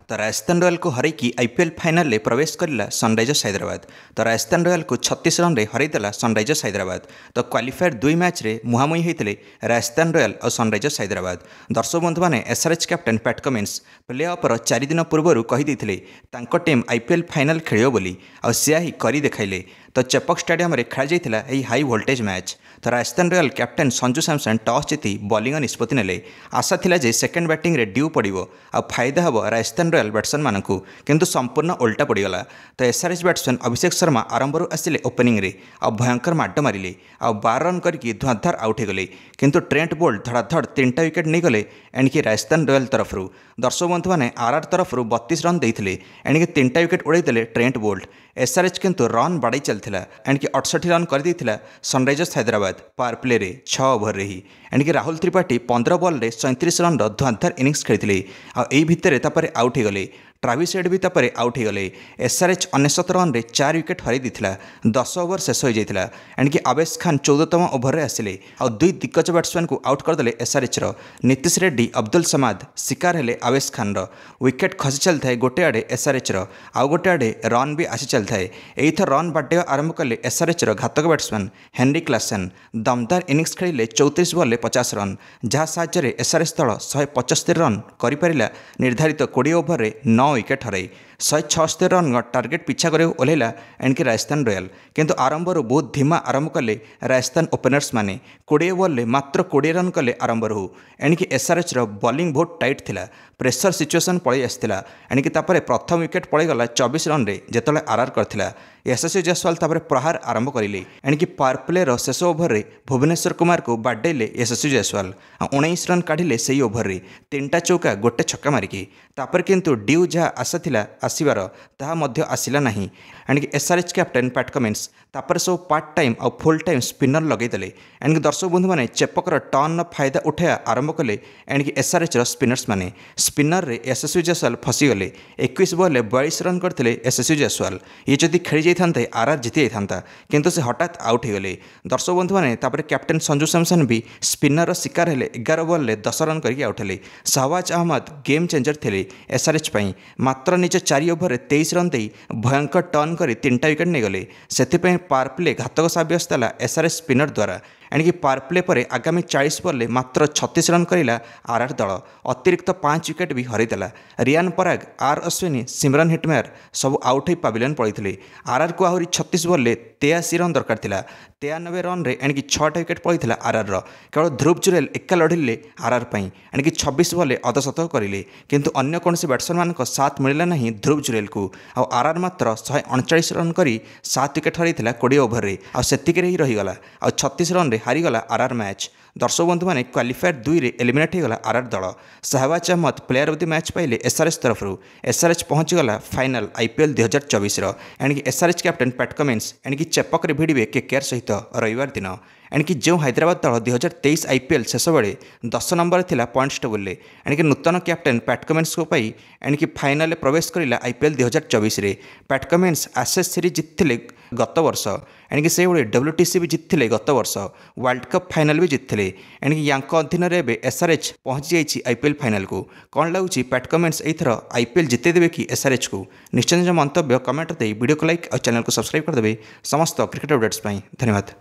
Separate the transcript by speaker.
Speaker 1: तो राजस्थान रॉयल को हरैकी IPL final में प्रवेश करला सनराइजर्स हैदराबाद। तो राजस्थान रॉयल को 36 रन में हरैदेला सनराइजर्स हैदराबाद। तो क्वालिफायर 2 मैच रे मुहांमुही होते राजस्थान रॉयल और सनराइजर्स हैदराबाद। दर्शक बंधु मैंने SRH captain Pat Cummins play offer 4 दिन पूर्व कहीदे टीम आईपीएल फाइनल खेल बोली आया ही कर देखाइले। तो चेपक स्टेडियम खेल जाता हाई वोल्टेज मैच। तो Rajasthan royal captain Sanju Samson toss जीति बॉलिंग निष्पत्ति नेले। आशा थिला जे सेकेंड बैटिंग रे ड्यू पड़ो आ फायदा हम राजस्थान रॉयल बैट्समैन मानू, किंतु संपूर्ण उल्टा पड़गला। तो एसआरएच बैट्समैन अभिषेक शर्मा आरंभ आसिले ओपनिंग रे आ भयंकर माड मारे आ 12 रन करके धुआंधार आउट हो गले। किंतु ट्रेंट बोल्ट धड़ाधड़ 3टा विकेट नहीं गले एणिकी राजस्थान रॉयल तरफ। दर्शक बंधु मैंने आरआर तरफ 32 रन देते एणिकी 3टा विकेट उड़ाई ट्रेंट बोल्ट। एसआरएच किंतु रन बाड़ाई चलता एणिकी 68 रन कर सनराइजर्स हैदराबाद पावर प्ले रे 6 ओवर रे ही। एणिकी राहुल त्रिपाठी 15 बॉल रे 37 रन धुआंधार इनिंग्स खेली आ भितर आउट हो गले। ट्राविस हेड भी तापर आउट हो गले। एसआरएच 69 रन रे 4 विकेट हरई देथिला। 10 ओवर शेष हो जाता एणिकी आवेश खान 14तम ओवर आसिले आ 2 दिग्गज बैट्समैन को आउट करदे एसआरएच रो। नीतीश रेड्डी अब्दुल समाद शिकार हेले आवेश खान रो। विकेट खसी चलता है गोटे आड़े एसआरएच रो आउ गोटे आड़े रन भी आसी चलता है। एथर रन बाड्या आरंभ कले एसआरएच रो घातक बैट्समैन हेनरी क्लासेन। दमदार इनिंग्स खेलिले 34 बॉल 50 रन, जहाँ साहाय्य एसआरएच दल 175 रन कर निर्धारित 20 ओवर रे 9 विकेट हरई 176 रन टार्गेट पिछा कर ओह्लैला एणिकी राजस्थान रॉयल। किंतु आरंभ बहुत धीमा आरंभ कले राजस्थान ओपनर्स माने 20 बॉल मात्र 20 रन कले आरंभ रू। एणिकी एसआरएच रो बॉलिंग बहुत टाइट थिला, प्रेसर सिचुएसन पलि आसला। एणिकी तापरे प्रथम विकेट पड़गला 24 रन रे जेतले आरआर करथिला। यशस्वी जायसवाल तापरे प्रहार आरंभ करिले एणिकी पावर प्ले रो शेष ओवर रे भुवनेश्वर कुमार को बाडेले यशस्वी जायसवाल 19 रन काढ़िले सही ओवर रे 3टा चौका गोटे छक्का मारिकी। तापर किंतु ड्यू जहाँ आशा थिला आसबार ताहा मध्य आसिला नहीं। एणिकी एसआरएच कैप्टेन पैट कमिन्स तापर सब पार्ट टाइम और फुल टाइम स्पिनर लगेदेले। एणिकी दर्शक बंधु मैंने चेपकर टर्न फायदा उठाया आरंभ कले एणिकी एसआरएच रो स्पिनर्स माने। स्पिनर रे यशस्वी जायसवाल फसीगले 21 बॉल 42 रन करते यशस्वी जायसवाल। ये जदि खेली जाते आरआर जीति जाता किंतु से हठात आउट हो गले। दर्शक बंधु मैंने कैप्टेन संजू सैमसन भी स्पिनर शिकार हेले 11 बॉल 10 रन करके आउट हेले। शहबाज अहमद गेम चेंजर थे एसआरएच पई, मात्र निज 4 ओवर 23 रन दे भयंकर टर्न कर 3टा विकेट नहीं गले। से पावर प्ले घातक साब्यस्त है एसआरएच स्पिनर द्वारा। एणिकी पावर प्ले पर आगामी 40 बॉल मात्र 36 रन करिला आरआर दल। अतिरिक्त 5 विकेट भी हरईदेला। Riyan Parag, are Ashwini, Simran Hetmyer सब आउट हो पाविलियन पड़ते। आरआर को आहरी 36 बॉल 83 रन दरकार थिला। 93 रन रे एणिकी 6टा विकेट पड़ता आरआर रो। केवल ध्रुव जुरेल एका लढ़िले आरआर पई एणिकी 26 बॉल अर्धशतक करिले, किंतु अन्य कौन बैट्समैन मान साथ मिलला नहीं ध्रुव जुरेल को। आरआर मात्र 139 रन करी 7 विकेट हरईला 20 ओवर रे आ सेतिके ही रहीगला आ 36 रन रे हारीगला आरआर मैच। दर्शक बंधु मैंने क्वालिफायर 2 रे एलिमिनेट होगला आरआर दल। Shahbaz Ahmed player of the match पाइले एसआरएच तरफ। एसआरएच पहुंचीगला फाइनल आईपीएल 2024 एणिकी एसआरएच कैप्टेन पैट कमिन्स एणिकी चेपक रे भिड़े केकेआर सहित रविवार दिन। एणिकी जो हैदराबाद दल 2023 आईपीएल शेष बेले 10 नंबर थिला पॉइंट्स टेबुल। एणिकी नूतन कैप्टेन पैट कमिन्स को पाई एणिकी फाइनल प्रवेश करला आईपीएल 2024 रे। पैट कमिन्स एशेज सीरीज जीतते गत वर्ष, एणिकी से डब्ल्यूटीसी भी जीतते गत वर्ष, वर्ल्ड कप फाइनल भी जीतते। एणिकी यांक अधीन रे एसआरएच पहुंची जाइए आईपीएल फाइनल को। कौन लगुच पैट कमिन्स एथर आईपीएल जितेदेवे कि एसआरएच को? निश्चय निज मंतव्य कमेंट दे वीडियो को लाइक और चैनल को सब्सक्राइब करदे। समस्त क्रिकेट अपडेट्स धन्यवाद।